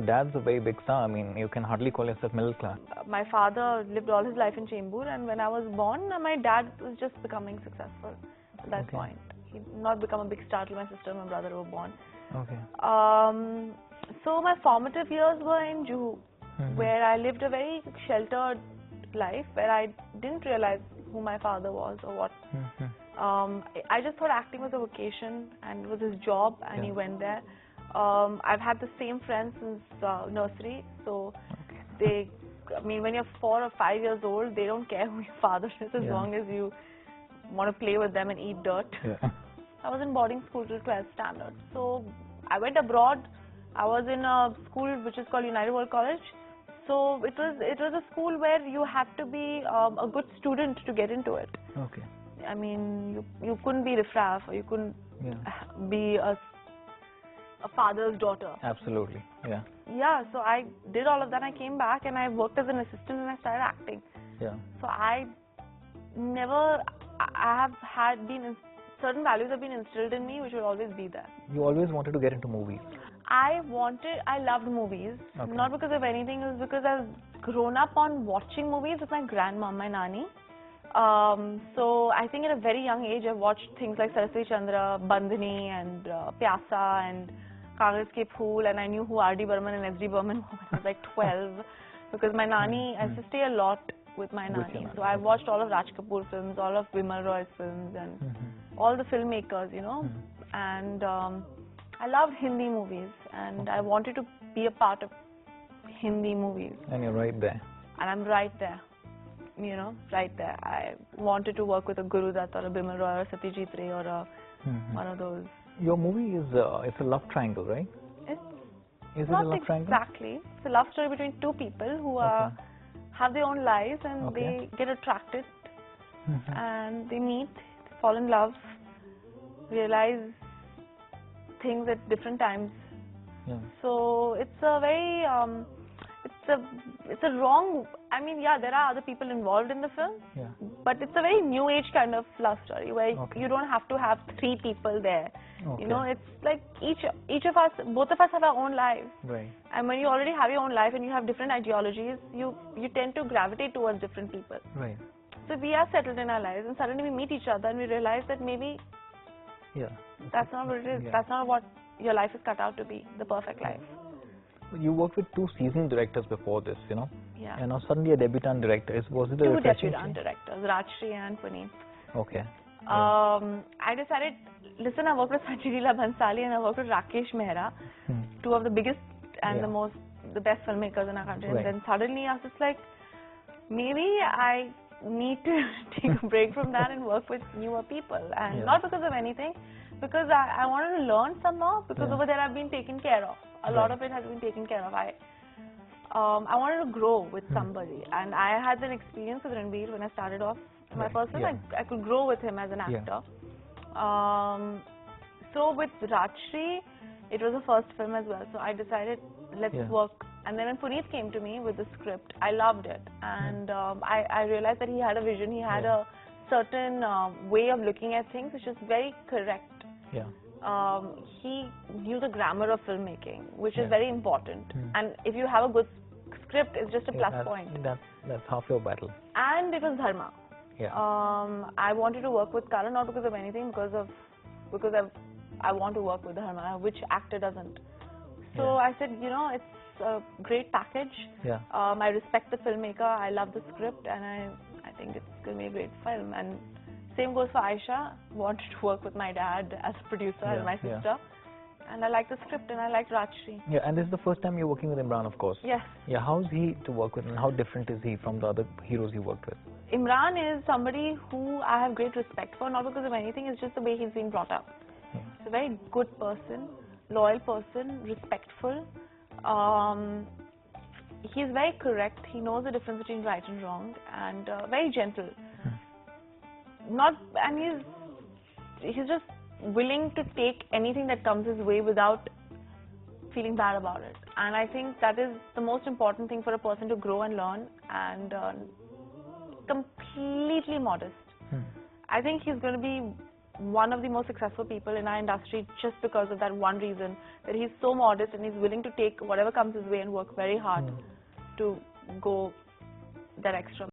dad's a very big star. I mean, you can hardly call yourself middle class. My father lived all his life in Chembur, and when I was born, my dad was just becoming successful at that point. He did not become a big star till my sister and my brother were born. Okay. So my formative years were in Juhu, where I lived a very sheltered life, where I didn't realize who my father was or what. I just thought acting was a vocation and it was his job, and he went there. I've had the same friends since nursery, so they, I mean, when you're 4 or 5 years old, they don't care who your father is as long as you want to play with them and eat dirt. I was in boarding school till 12th standard, so I went abroad. I was in a school which is called United World College. So it was a school where you had to be a good student to get into it. Okay. I mean, you couldn't be riffraff, or you couldn't be a father's daughter. Absolutely, yeah. Yeah, so I did all of that. I came back and I worked as an assistant and I started acting. Yeah. So I have certain values have been instilled in me which will always be there. You always wanted to get into movies? I loved movies, not because of anything, it was because I've grown up on watching movies with my grandma, my nani. So I think at a very young age I watched things like Saraswati Chandra, Bandhani and Pyasa and Kagaz Ke Phool, and I knew who R.D. Burman and S.D. Burman were when I was like 12 because my nani, I used to stay a lot with my nani. So I watched all of Raj Kapoor films, all of Vimal Roy's films and all the filmmakers, you know, and I loved Hindi movies and I wanted to be a part of Hindi movies. And you're right there. And I'm right there, you know, right there. I wanted to work with a Guru Dutt or a Bimal Roy or a Satyajit Ray or a, one of those. Your movie is it's a love triangle, right? Is it a love triangle? Exactly. It's a love story between two people who have their own lives and they get attracted and they meet, they fall in love, realize things at different times. So it's a very it's a wrong, I mean, yeah, there are other people involved in the film, but it's a very new age kind of love story where you don't have to have 3 people there. You know, it's like each of us, both of us have our own lives. And when you already have your own life and you have different ideologies, you tend to gravitate towards different people. So we are settled in our lives and suddenly we meet each other and we realize that maybe that's not what it is. That's not what your life is cut out to be, the perfect life. You worked with 2 seasoned directors before this, you know? And now suddenly a debutant director. Was it a 2 debutant directors, Rajshri and Puneet. I decided, listen, I worked with Sanjay Leela Bhansali and I worked with Rakesh Mehra, 2 of the biggest and the best filmmakers in our country. And then suddenly I was just like, maybe I need to take a break from that and work with newer people. And not because of anything, because I wanted to learn some more, because over there I've been taken care of. A lot of it has been taken care of. I wanted to grow with somebody, and I had an experience with Ranveer when I started off. My first film, I could grow with him as an actor. So with Rajshri, it was a first film as well. So I decided, let's work. And then when Puneet came to me with the script, I loved it. And I realized that he had a vision. He had a certain way of looking at things, which is very correct. He knew the grammar of filmmaking, which is very important. And if you have a good script, it's just a plus point. That's half your battle. And it was Dharma. I wanted to work with Karan, not because of anything, because I want to work with Dharma, which actor doesn't. So I said, you know, it's a great package. I respect the filmmaker, I love the script, and I think it's going to be a great film. And same goes for Aisha. Wanted to work with my dad as a producer and my sister. And I like the script and I like Rajshri. And this is the first time you're working with Imran, of course. How's he to work with and how different is he from the other heroes you worked with? Imran is somebody who I have great respect for, not because of anything, it's just the way he's been brought up. He's a very good person, loyal person, respectful. He's very correct. He knows the difference between right and wrong, and very gentle. And he's just willing to take anything that comes his way without feeling bad about it. And I think that is the most important thing for a person to grow and learn, and completely modest. I think he's going to be one of the most successful people in our industry just because of that one reason, that he's so modest and he's willing to take whatever comes his way and work very hard to go that extra.